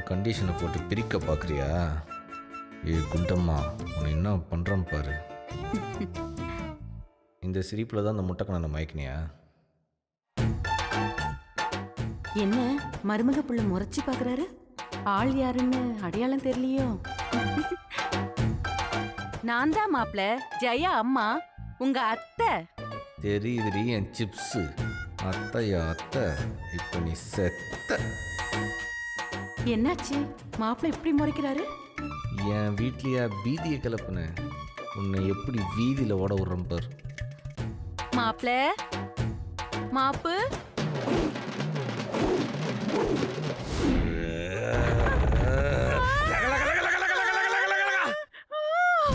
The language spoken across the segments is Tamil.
என் கண்டிஷனை போட்டு பிரிக்க பார்க்குறியா? ஏ குண்டம்மா, உன்னை என்ன பண்ணுறேன் பாரு. இந்த சிரிப்பில் தான் அந்த முட்டைக்கணனை மயக்கினியா? என்ன மருமக புள்ள முறைச்சி பாக்குறாரு? ஆள் யாருன்னு அடையாளம் தெரியலையோ? நான் தான் மாப்ள, ஜெயா அம்மா, உங்க அத்தை. தெரியுதுடி என் சிப்ஸு. அத்தையா அத்தை, இப்போ நீ செத்த. என்னாச்சு மாப்ள இப்படி முறைக்கிறாரு? என் வீட்லையா பீதியை கிளப்புன? உன்னை எப்படி வீதியில் ஓட விடுறேன் பார். மாப்ள, மாப்பு.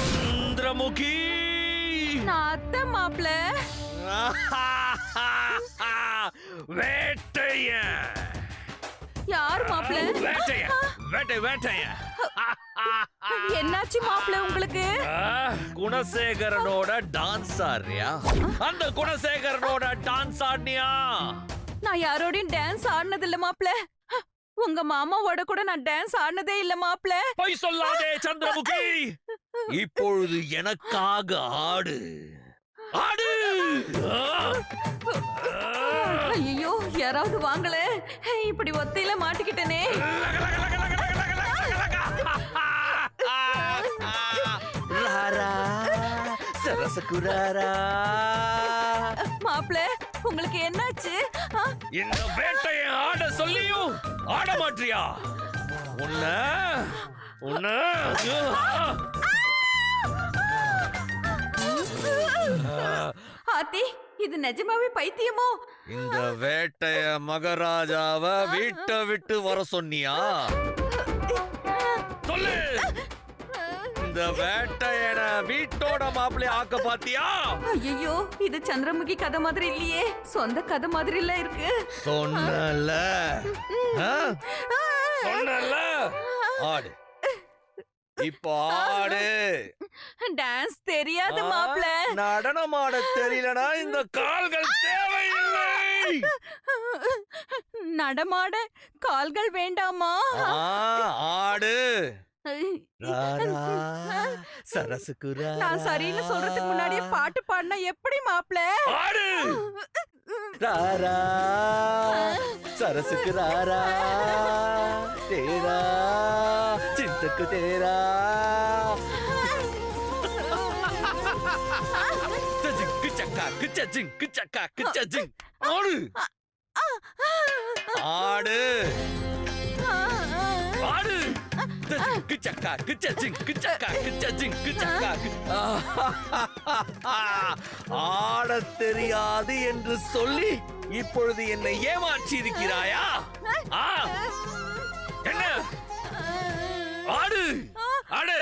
சந்திரமுகி, நான் அத்தை மாப்ள. வேட்டையன். யார் மாப்ள? வேட்டையன், வேட்டையன். என்னாச்சு மாப்ள உங்களுக்கு? குணசேகரனோட டான்ஸ் ஆடுறியா? அந்த குணசேகரனோட டான்ஸ் ஆடுனியா? நான் யாரோடையும் டான்ஸ் ஆடினது இல்ல மாப்ள. உங்க மாமாவோட கூட நான் டான்ஸ் ஆடினதே இல்ல மாப்ள. பொய் சொல்லாதே சந்திரமுகி. இப்பொழுது எனக்காக ஆடு, ஆடு. ஐயோ, யாராவது வாங்கல. இப்படி ஒத்தையில மாட்டிக்கிட்டனே. ராரா சரசகுராரா. மாப்ள, உங்களுக்கு என்னாச்சு? இந்த வேட்டையை ஆட சொல்லியும் ஆட மாட்டியா? உன்ன உன்ன ஆத்தி, இது நிஜமாவே பைத்தியமோ? இந்த வேட்டைய மகாராஜாவ வீட்டை விட்டு வர சொன்னியா? சொல்லு. இந்த வேட்டையன வீட்டோட மாப்பிள்ளை ஆக்க பாத்தியா? ஐயோ, இது சந்திரமுகி கதை மாதிரி இல்லையே, சொந்த கதை மாதிரி இல்ல இருக்கு. சொன்னல சொன்னல, ஆடு. இப்போ ஆடு. டான்ஸ் தெரியாது மாப்ள. நடனம் ஆட தெரியலனா இந்த கால்கள் தேவையில்லை. நடமாட கால்கள் வேண்டாமா? ஆடு. சரசுகுரா. நான் சரின்னு சொல்றதுக்கு முன்னாடியே பாட்டு பாடினா எப்படி மாப்ள? ஆடு. ராரா சரசுக்கு ராரா, தேரா சிந்தக்கு தேரா. கிச்சக்கு சக்கா கிச்சஜிங் கிச்சக்கா கிச்சஜிங். ஆடு, ஆடு, ஆடு. கிச்சக்கா கிச்சஜிங் கிச்சக்கா கிச்சஜிங் கிச்சக்கா. ஆடத் தெரியாது என்று சொல்லி இப்பொழுது என்னை ஏமாற்றி இருக்கிறாயா? என்ன? ஆடு, ஆடு.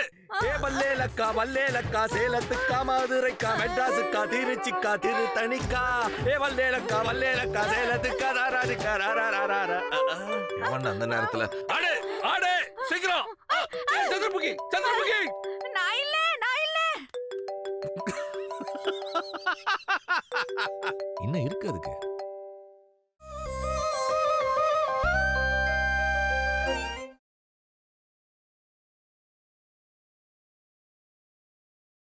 ஏ வல்லேலக்கா சேலத்துக்கா மதுரைக்கா மெட்ராஸுக்கா திருச்சிக்கா திருத்தணிக்கா. ஏ வல்லேலக்கா சேலத்துக்கா ராராதிக்கா ராரா. அந்த நேரத்துல ஆடு, ஆடு, சீக்கிரம். சந்திரமுகி, சந்திரமுகி. நான் இல்ல. என்ன இருக்கு அதுக்கு?